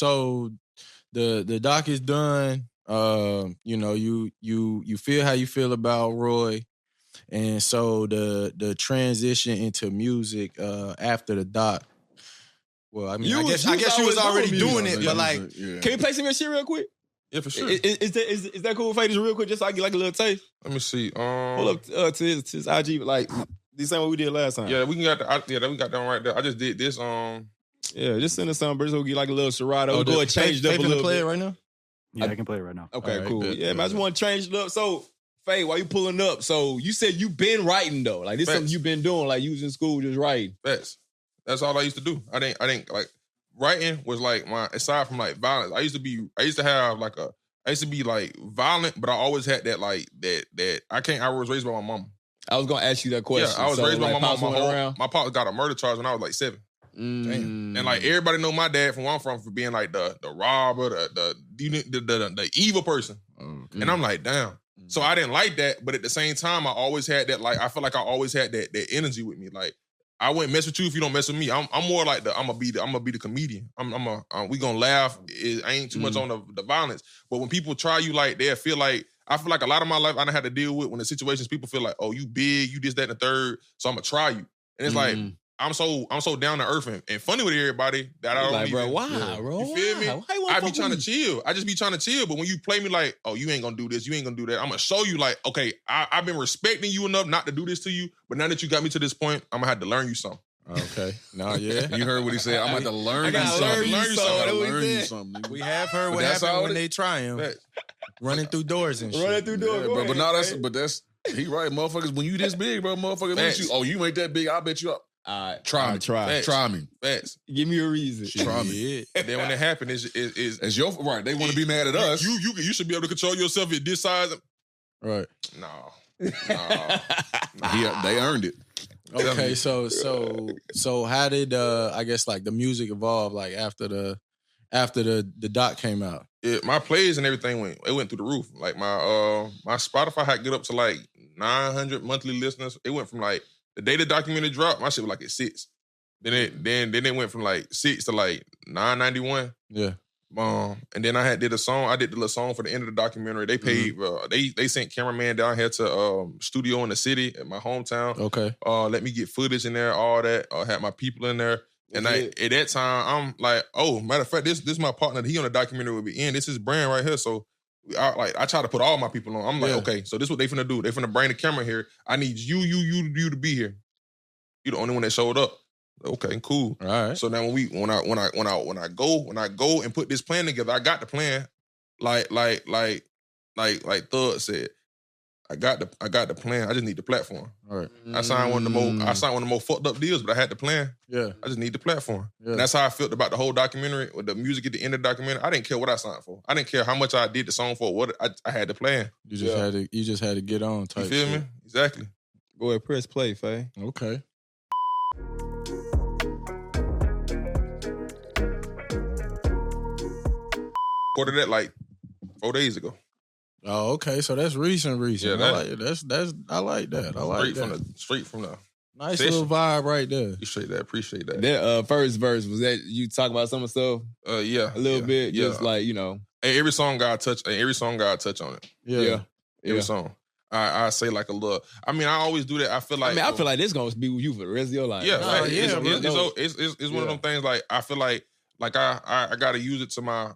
so the doc is done. You know, you feel how you feel about Roy. And so the transition into music after the doc. Well, I mean, I guess you was already doing it, but like, can you play some of your shit real quick? Yeah, for sure. Is that cool, Faye? Just real quick, just so I get like a little taste. Let me see. Pull up to his IG, like the same what we did last time. Yeah, we got that one right there. I just did this. Yeah, just send us some, bro. So we get like a little Serato. Go and change it up a little play bit. it right now. Yeah, I can play it right now. Okay, right, cool. good. Yeah, man, I just want to change it up. So, Faye, while you pulling up, so you said you been writing though, like this is something you been doing, like you was in school just writing. That's all I used to do. I didn't like writing was like my aside from like violence. I used to be like violent, but I always had that like that I was raised by my mama. I was gonna ask you that question. Yeah, I was raised by like, my mama. My pops got a murder charge when I was like 7. Damn. And like everybody know my dad from where I'm from for being like the robber, the evil person. And I'm like, damn. So I didn't like that, but at the same time, I always had that like I feel like I always had that energy with me. Like I wouldn't mess with you if you don't mess with me. I'm more like I'm gonna be the comedian. We gonna laugh. I ain't too much on the violence. But when people try you like I feel like a lot of my life I done had to deal with when the situations people feel like, oh, you big, you this, that, and the third, so I'm gonna try you. And it's like I'm so down to earth and funny with everybody that I don't like, even, bro, why, bro? You feel me? Why I be trying to chill. I just be trying to chill. But when you play me like, oh, you ain't gonna do this, you ain't gonna do that, I'm gonna show you like, okay, I've been respecting you enough not to do this to you, but now that you got me to this point, I'm gonna have to learn you something. Okay. No, yeah. You heard what he said. I'm about to learn you something. We have heard what happened when they try him. Running through doors and shit. Running through doors. Yeah, but now that's he right, motherfuckers. When you this big, bro, motherfuckers look at you. Oh, you ain't that big. I bet you up. Try me. Facts. Give me a reason. Try me. And then when it happens, it's your right. They want to be mad at us. You should be able to control yourself at this size. Right. No. They earned it. Okay, so how did I guess like the music evolve like after the doc came out? My plays and everything went through the roof. Like my Spotify had get up to like 900 monthly listeners. It went from like the day the documentary dropped, my shit was like at 6. Then it went from like 6 to like 991. Yeah. And then I did a song. I did the little song for the end of the documentary. They paid. They sent cameraman down here to studio in the city at my hometown. Okay. Let me get footage in there, all that. Had my people in there. And at that time, I'm like, oh, matter of fact, this is my partner. He on the documentary will be in. This is brand right here. So I try to put all my people on. I'm like, okay, so this is what they finna do. They finna bring the camera here. I need you to be here. You the only one that showed up. Okay, cool. All right. So now when I go and put this plan together, I got the plan. Like Thug said, I got the plan. I just need the platform. All right. I signed one of the more fucked up deals, but I had the plan. Yeah. I just need the platform. Yeah. And that's how I felt about the whole documentary, with the music at the end of the documentary. I didn't care what I signed for. I didn't care how much I did the song for. What I had the plan. You just had to get on type. You feel me? Exactly. Go ahead, press play, Faye. Okay. Recorded that like 4 days ago. Oh, okay. So that's recent. Yeah, I like it. I like that. I like straight from the nice session. little vibe right there. Appreciate that. That first verse, was that you talk about some of the stuff? Yeah. A little bit. Yeah. Just like, you know. Hey, every song got a touch on it. Yeah. Every song. I say like a little. I mean, I always do that. I feel like this gonna be with you for the rest of your life. Yeah, no, like, yeah, it's one of them things. Like I feel like I gotta use it to my.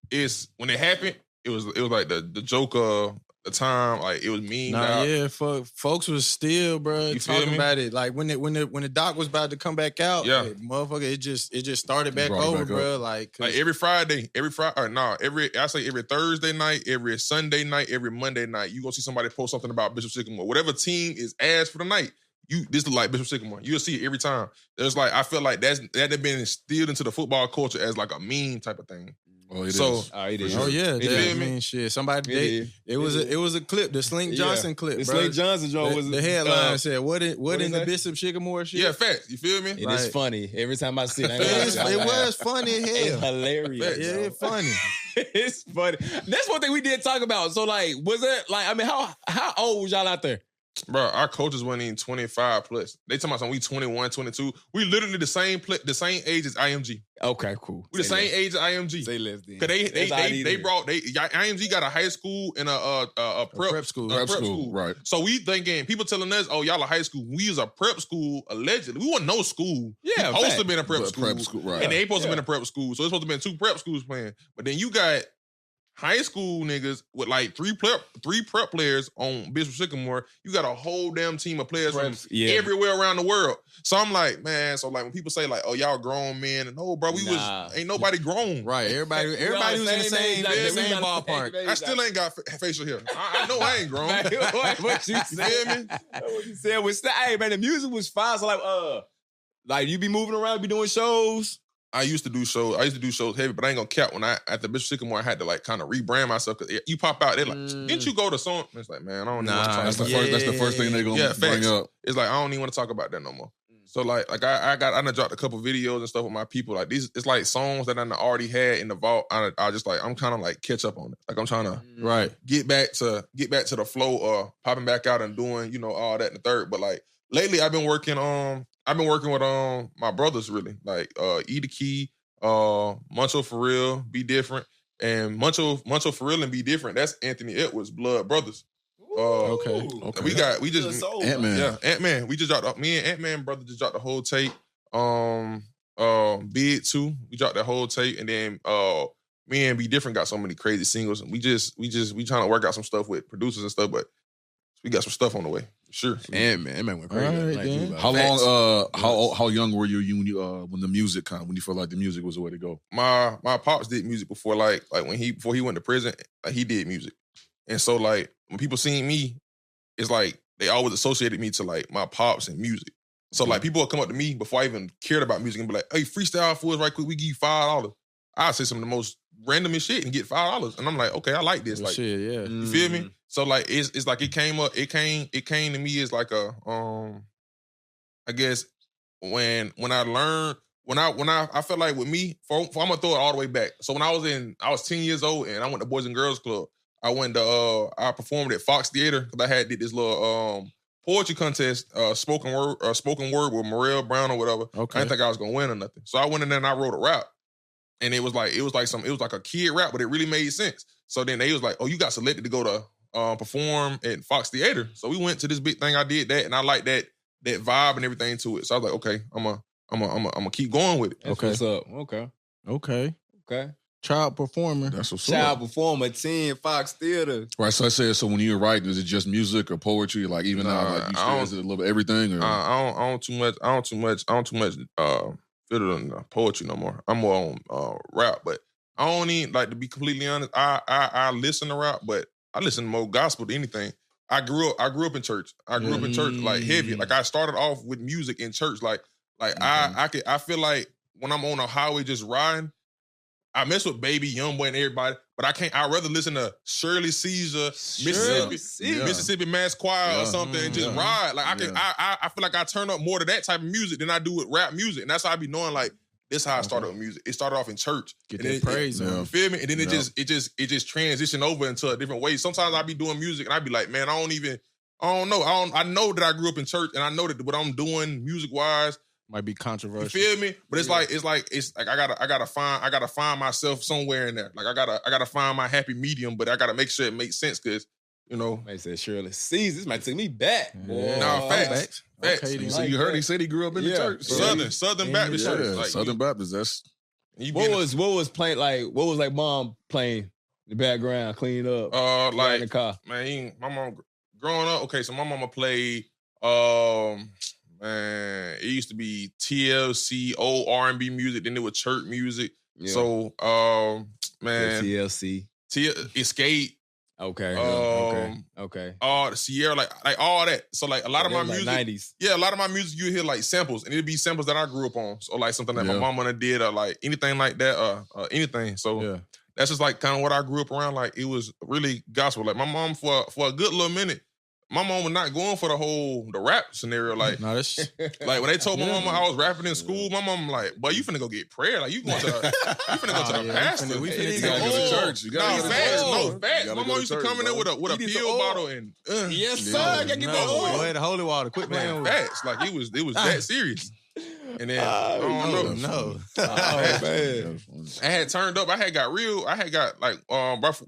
It's when it happened. It was like the joke of the time. Like it was mean. Folks was still, bro, talking about it. Like when the doc was about to come back out, motherfucker, it just started back over, bro. Like every Friday, every Thursday night, every Sunday night, every Monday night, you gonna see somebody post something about Bishop Sycamore. Whatever team is asked for the night, this is like Bishop Sycamore. You'll see it every time. There's like I feel like that had been instilled into the football culture as like a meme type of thing. Oh, it is. It is. Oh yeah, I mean, shit. Somebody it was a clip, the Slink Johnson clip. The bro. Slink Johnson joint was the headline said, "What in the Bishop Sycamore shit?" Yeah, facts. You feel me? It is funny every time I see it. It was funny as hell. It's hilarious. Yeah, it's funny. It's funny. That's one thing we did talk about. So like, was it like? I mean, how old was y'all out there? Bro, our coaches weren't even 25 plus. They talking about something, we 21, 22. We literally the same age as IMG. Okay, cool. We the same age as IMG. Say less then. Cause IMG got a high school and a prep school. Prep school, right. So we thinking, people telling us, oh, y'all a high school. We was a prep school, allegedly. We wasn't no school. Yeah, we supposed to have been a prep school. Right. And they supposed to have been a prep school. So it's supposed to have been 2 prep schools playing. But then you got high school niggas with like 3 prep players on Bishop Sycamore. You got a whole damn team of players from everywhere around the world. So I'm like, man, so like when people say like, oh, y'all grown men, and no, bro, ain't nobody grown. Right. Everybody was in the same ballpark. I still ain't got facial hair. I know I ain't grown. What you said? What you said was, hey man, the music was fine. So like you be moving around, be doing shows. I used to do shows heavy, but I ain't gonna cap. When at the Bishop Sycamore, I had to like kind of rebrand myself because you pop out, they're like, didn't you go to song? It's like, man, I don't even want to talk about that. That's the first thing they're gonna bring up. It's like I don't even want to talk about that no more. So like I done dropped a couple videos and stuff with my people. Like these, it's like songs that I already had in the vault. I just like I'm kind of like catch up on it. Like I'm trying to get back to the flow of popping back out and doing all that in the third. But like lately, I've been working with my brothers really, like E the Key, Muncho for Real, Be Different, and Muncho for Real and Be Different. That's Anthony Edwards' blood brothers. Okay. We just Ant-Man. Yeah, Ant-Man. We just dropped me and Ant-Man brother just dropped the whole tape. Big 2, we dropped that whole tape, and then me and Be Different got so many crazy singles, and we trying to work out some stuff with producers and stuff, but we got some stuff on the way. Sure. Ant-Man went crazy. Right, how long? How young were you when the music when you felt like the music was the way to go? My pops did music before, like before he went to prison, he did music, and so like when people seen me, it's like they always associated me to like my pops and music. So like people would come up to me before I even cared about music and be like, "Hey, freestyle for us right quick. We give you $5." I say some of the most randomest shit and get $5, and I'm like, okay, I like this. Like, shit, yeah. You feel me? So like it's like it came to me as like a I guess when I learned when I felt like with me, I'm gonna throw it all the way back. So when I was 10 years old and I went to Boys and Girls Club. I went to I performed at Fox Theater because I did this little poetry contest, spoken word with Morel Brown or whatever. Okay. I didn't think I was gonna win or nothing. So I went in there and I wrote a rap. And it was like a kid rap, but it really made sense. So then they was like, "Oh, you got selected to go to perform at Fox Theater." So we went to this big thing. I did that, and I liked that vibe and everything to it. So I was like, "Okay, I'm gonna keep going with it." That's what's up. Okay. Child performer. That's what's Child up. performer, 10 Fox Theater. Right. So I said, so when you're writing, is it just music or poetry? Like even now, like is it a little bit everything? Or? I don't too much fiddle in poetry no more. I'm more on rap, but I don't even, like, to be completely honest, I listen to rap, but I listen to more gospel than anything. I grew up in church. I grew up in church like heavy. Like I started off with music in church. I feel like when I'm on a highway just riding, I mess with Baby, Youngboy, and everybody, but I'd rather listen to Shirley Caesar, Mississippi Mass Choir or something and just ride. Like I feel like I turn up more to that type of music than I do with rap music, and that's how I be knowing like this is how I started with music. It started off in church, get that praise, you feel me? And then it just transitioned over into a different way. Sometimes I be doing music and I be like, man, I don't know. I know that I grew up in church, and I know that what I'm doing music wise might be controversial. You feel me? But it's like I gotta find myself somewhere in there. Like I gotta find my happy medium, but I gotta make sure it makes sense because They said Shirley Caesar. This might take me back. Facts. Okay, so you heard he said he grew up in the church. Southern Baptist church. Like, Southern Baptist. That's what was playing like. What was like mom playing in the background, cleaning up, like in the car. Man, my mom growing up. Okay, so my mama played. Man, it used to be TLC, old R&B music. Then it was church music. Yeah. So, man, TLC, Escape. Okay. The Sierra, like all that. So like a lot of my music, 90s. Yeah, a lot of my music you hear like samples, and it'd be samples that I grew up on. So like something that my mama did, or like anything like that, anything. So that's just like kind of what I grew up around. Like it was really gospel. Like my mom for a good little minute, my mom was not going for the rap scenario. Like, no, that's like when they told my mama I was rapping in school, my mom like, boy, you finna go get prayer. Like, you going to the pastor. We finna You gotta go to church. You gotta go to church. Facts. You gotta My go mom to used to church, come in there bro. with a pill bottle and Yes, sir. Gotta get the oil. Go ahead, the holy water. Quit playing with facts. Like it was that serious. And then I don't know. No. Oh, man. I had turned up. I had got like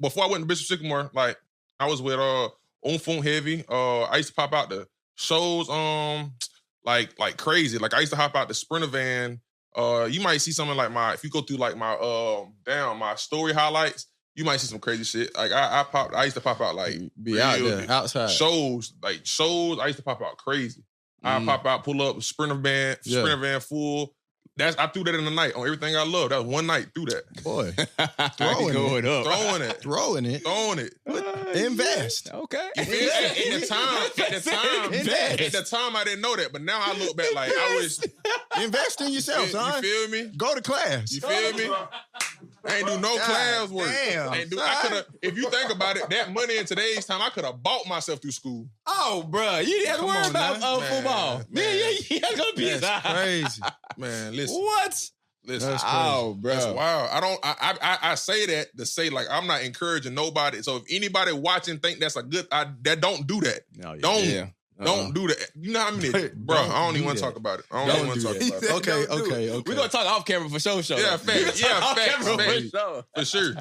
before I went to Bishop Sycamore, like I was with On Phone Heavy. I used to pop out the shows like crazy. Like I used to hop out the Sprinter van. You might see something like if you go through like my my story highlights, you might see some crazy shit. Like I used to pop out like Be out there, outside. Shows. I used to pop out crazy. I pop out, pull up, Sprinter van full. I threw that in the night on Everything I Love. That was one night through that. Boy, Throwing it. Invest. Okay. At the time, I didn't know that, but now I look back like I was Invest in yourself, son. You feel me? Go to class. You feel me? I ain't do no class work. Damn, I could have. If you think about it, that money in today's time, I could have bought myself through school. Oh, bro, you didn't have to worry about football. Man, you had to go be Crazy, man. Listen, what? Listen, that's crazy. Oh, bro. That's wild. I say that to say like I'm not encouraging nobody. So if anybody watching think that's a good, that don't do that. No, yeah. Don't do that. You know how many, bro? I don't even want to talk about it. I don't even want to talk about it. Okay. We're gonna talk off camera for show. Yeah, facts. Yeah, facts. For sure. For sure.